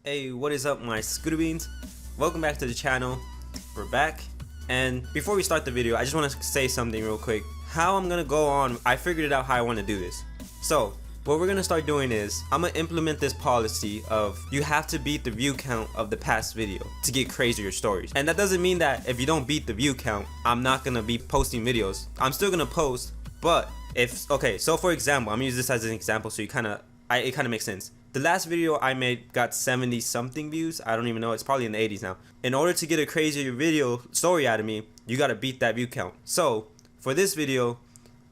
Hey, what is up, my scooter beans? Welcome back to the channel. We're back, and before we start the video, I just want to say something real quick. How I'm gonna go on, I figured it out how I want to do this. So what we're gonna start doing is I'm gonna implement this policy of you have to beat the view count of the past video to get crazier stories. And that doesn't mean that if you don't beat the view count, I'm not gonna be posting videos. I'm still gonna post, but if okay, so for example, I'm gonna use this as an example so it kind of makes sense. The last video I made got 70 something views. I don't even know, it's probably in the 80s now. In order to get a crazier video story out of me, you gotta beat that view count. So for this video,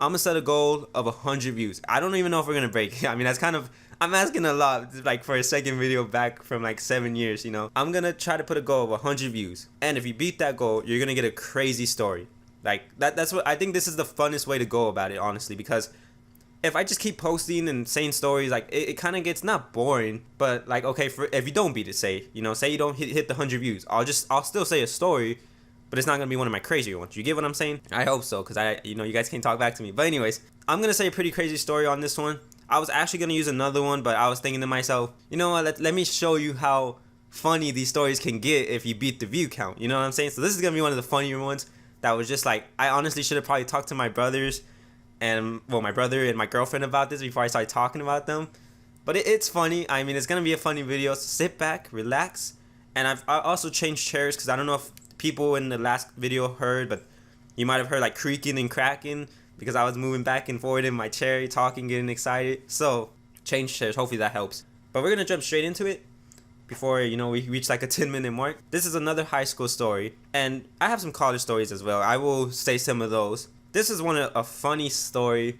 I'm gonna set a goal of 100 views. I don't even know if we're gonna break it. I mean, that's kind of, I'm asking a lot, like for a second video back from like 7 years, you know. I'm gonna try to put a goal of 100 views, and if you beat that goal, you're gonna get a crazy story. Like that's what I think. This is the funnest way to go about it, honestly, because if I just keep posting and saying stories, like it kind of gets not boring, but like, okay, for if you don't beat it, say you don't hit the 100 views, I'll still say a story, but it's not gonna be one of my crazier ones. You get what I'm saying? I hope so, because you guys can't talk back to me. But anyways, I'm gonna say a pretty crazy story on this one. I was actually gonna use another one, but I was thinking to myself, you know what, let me show you how funny these stories can get if you beat the view count. You know what I'm saying? So this is gonna be one of the funnier ones that was just like, I honestly should have probably talked to my brothers and, well, my brother and my girlfriend about this before I started talking about them. But it's funny. I mean, it's gonna be a funny video, so sit back, relax. And I also changed chairs because I don't know if people in the last video heard, but you might have heard like creaking and cracking because I was moving back and forward in my chair, talking, getting excited. So change chairs, hopefully that helps. But we're gonna jump straight into it before we reach like a 10-minute mark. This is another high school story, and I have some college stories as well. I will say some of those. This is a funny story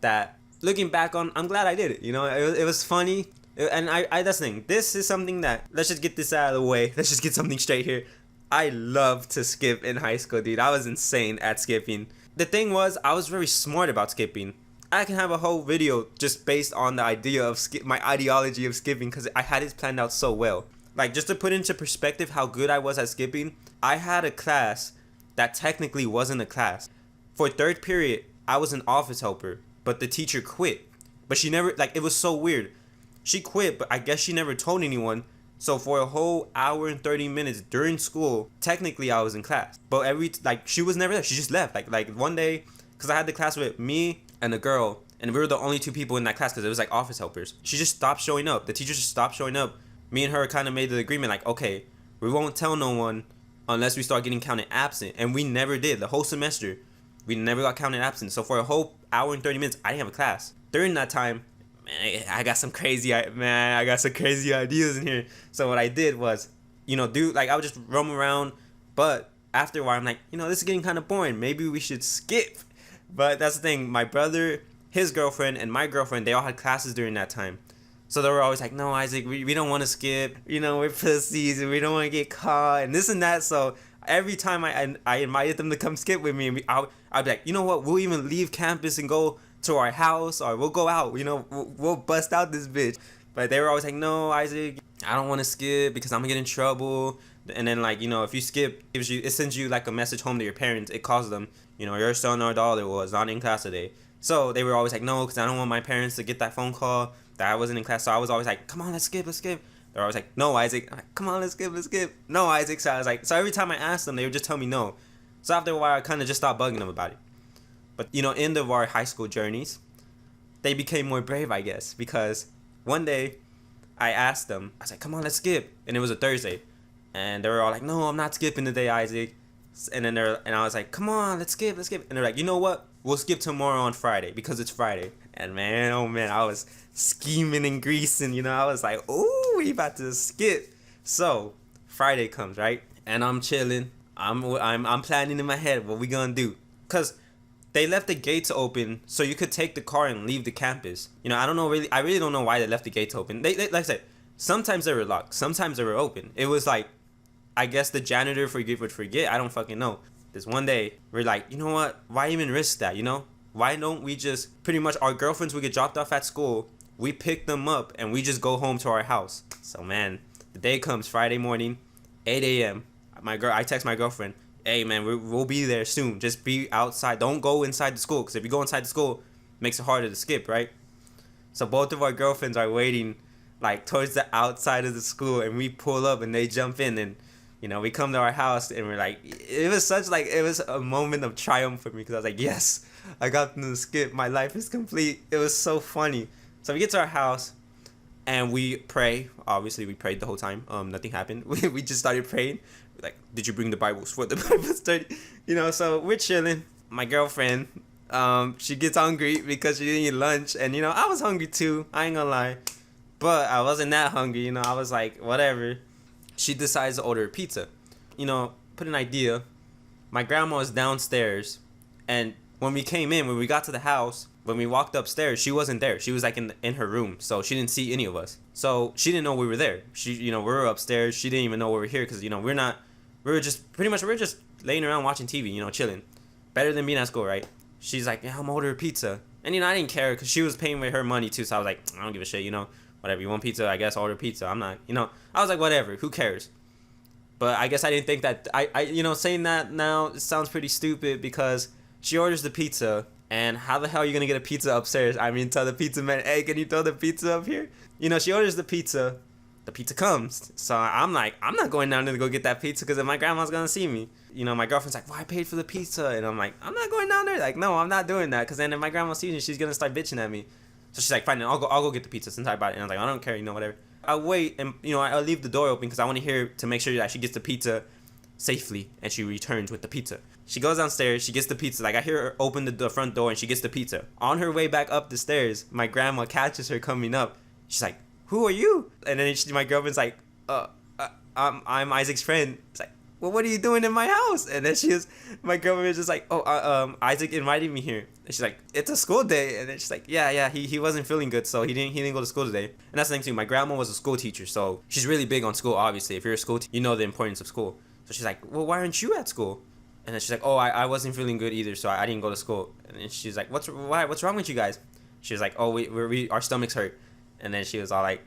that, looking back on, I'm glad I did it. You know, it was funny, and that's the thing. This is something that, let's just get this out of the way. Let's just get something straight here. I loved to skip in high school, dude. I was insane at skipping. The thing was, I was very smart about skipping. I can have a whole video just based on the idea of my ideology of skipping, because I had it planned out so well. Like, just to put into perspective how good I was at skipping, I had a class that technically wasn't a class. For third period, I was an office helper, but the teacher quit. But she never, like, it was so weird. She quit, but I guess she never told anyone. So for a whole hour and 30 minutes during school, technically I was in class. But she was never there. She just left. Like one day, because I had the class with me and a girl, and we were the only two people in that class because it was like office helpers. She just stopped showing up. The teacher just stopped showing up. Me and her kind of made the agreement, like, okay, we won't tell no one unless we start getting counted absent. And we never did. The whole semester, we never got counted absent. So for a whole hour and 30 minutes, I didn't have a class. During that time, man, I got some crazy ideas in here. So what I did was, I would just roam around. But after a while, I'm like, this is getting kind of boring. Maybe we should skip. But that's the thing. My brother, his girlfriend, and my girlfriend, they all had classes during that time. So they were always like, no, Isaac, we don't want to skip. We're pussies and we don't want to get caught and this and that. So every time I invited them to come skip with me, and I'd be like, you know what, we'll even leave campus and go to our house, or we'll go out, we'll bust out this bitch. But they were always like, no, Isaac, I don't want to skip because I'm gonna get in trouble. And then, like, if you skip, it sends you like a message home to your parents. It calls them, your son or daughter was not in class today. So they were always like, no, because I don't want my parents to get that phone call that I wasn't in class. So I was always like, come on, let's skip. They're always like, no, Isaac. I'm like, come on, let's skip. No, Isaac. So I was like, so every time I asked them, they would just tell me no. So after a while, I kind of just stopped bugging them about it. But, end of our high school journeys, they became more brave, I guess, because one day I asked them, I was like, come on, let's skip. And it was a Thursday. And they were all like, no, I'm not skipping today, Isaac. And I was like, come on, let's skip. And they're like, you know what? We'll skip tomorrow on Friday because it's Friday. And man, oh man, I was scheming and greasing, I was like, ooh, we about to skip. So Friday comes, right? And I'm chilling. I'm planning in my head what we gonna do. Cause they left the gates open so you could take the car and leave the campus. I really don't know why they left the gates open. They like I said, sometimes they were locked, sometimes they were open. It was like, I guess the janitor would forget. I don't fucking know. This one day, we're like, you know what? Why even risk that, Why don't we just, pretty much our girlfriends would get dropped off at school, we pick them up, and we just go home to our house. So man, the day comes, Friday morning, 8 a.m. I text my girlfriend, hey man, we'll be there soon. Just be outside. Don't go inside the school, because if you go inside the school, it makes it harder to skip, right? So both of our girlfriends are waiting like towards the outside of the school, and we pull up and they jump in, and you know, we come to our house and we're like, it was such like, it was a moment of triumph for me because I was like, yes, I got through the skip, my life is complete. It was so funny. So we get to our house and we pray. Obviously we prayed the whole time. Nothing happened. We just started praying. Like, did you bring the Bibles for the Bible study? You know, so we're chilling. My girlfriend, she gets hungry because she didn't eat lunch, and you know, I was hungry too, I ain't gonna lie, but I wasn't that hungry, you know, I was like, whatever. She decides to order pizza. You know, put an idea, my grandma was downstairs, and when we got to the house, when we walked upstairs, she wasn't there. She was like in her room, so she didn't see any of us. So she didn't know we were there. We were upstairs. She didn't even know we were here because, you know, we were just laying around watching TV, you know, chilling. Better than being at school, right? She's like, yeah, I'm gonna order a pizza. And, you know, I didn't care because she was paying with her money too, so I was like, I don't give a shit, you know. Whatever, you want pizza, I guess order pizza. I'm not, you know, I was like, whatever, who cares? But I guess I didn't think that, you know, saying that now, it sounds pretty stupid because she orders the pizza, and how the hell are you gonna get a pizza upstairs? I mean, tell the pizza man, hey, can you throw the pizza up here? You know, she orders the pizza comes. So I'm like, I'm not going down there to go get that pizza because if my grandma's gonna see me. You know, my girlfriend's like, well, I paid for the pizza. And I'm like, I'm not going down there. Like, no, I'm not doing that because then if my grandma sees me, she's gonna start bitching at me. So she's like, fine, I'll go get the pizza since I bought it. And I'm like, I don't care, you know, whatever. I wait, and you know, I leave the door open because I want to hear to make sure that she gets the pizza safely, and she returns with the pizza. She goes downstairs, she gets the pizza. Like, I hear her open the front door, and she gets the pizza. On her way back up the stairs, my grandma catches her coming up. She's like, "Who are you?" And then my girlfriend's like, I'm Isaac's friend." It's like, well, what are you doing in my house? And then my girlfriend was just like, Isaac invited me here. And she's like, it's a school day. And then she's like, yeah, he wasn't feeling good, so he didn't go to school today. And that's the thing too, my grandma was a school teacher, so she's really big on school, obviously. If you're a school teacher, you know the importance of school. So she's like, well, why aren't you at school? And then she's like, oh, I wasn't feeling good either, so I didn't go to school. And then she's like, what's wrong with you guys? She was like, oh, our stomachs hurt. And then she was all like,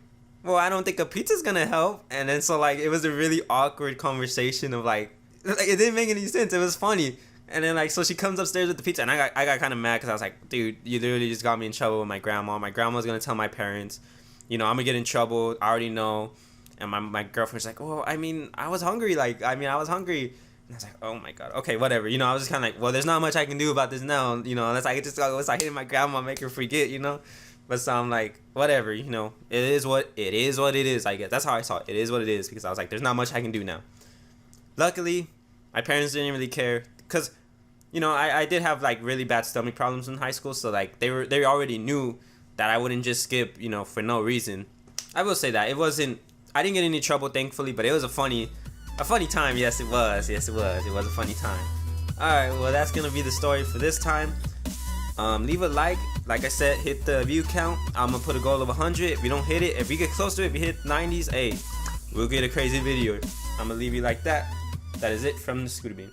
well, I don't think a pizza's gonna help. And then so like, it was a really awkward conversation of like it didn't make any sense. It was funny. And then like, so she comes upstairs with the pizza, and I got kind of mad because I was like, dude, you literally just got me in trouble with my grandma. My grandma's gonna tell my parents, you know, I'm gonna get in trouble. I already know. And my girlfriend's like, well, I mean, I was hungry. And I was hungry. And I was like, oh my god, okay, whatever. You know, I was just kind of like, well, there's not much I can do about this now. You know, unless I could just go hitting my grandma, make her forget. You know. But so I'm like, whatever, you know, it is what it is, I guess. That's how I saw it. It is what it is, because I was like, there's not much I can do now. Luckily, my parents didn't really care, because, you know, I did have, like, really bad stomach problems in high school, so, like, they already knew that I wouldn't just skip, you know, for no reason. I will say that. I didn't get any trouble, thankfully, but it was a funny time. Yes, it was. It was a funny time. Alright, well, that's going to be the story for this time. Leave a like I said, hit the view count. I'm gonna put a goal of 100. If you don't hit it, if we get close to it, if you hit 90s, hey, we'll get a crazy video. I'm gonna leave you like that. That is it from the Scooter Bean.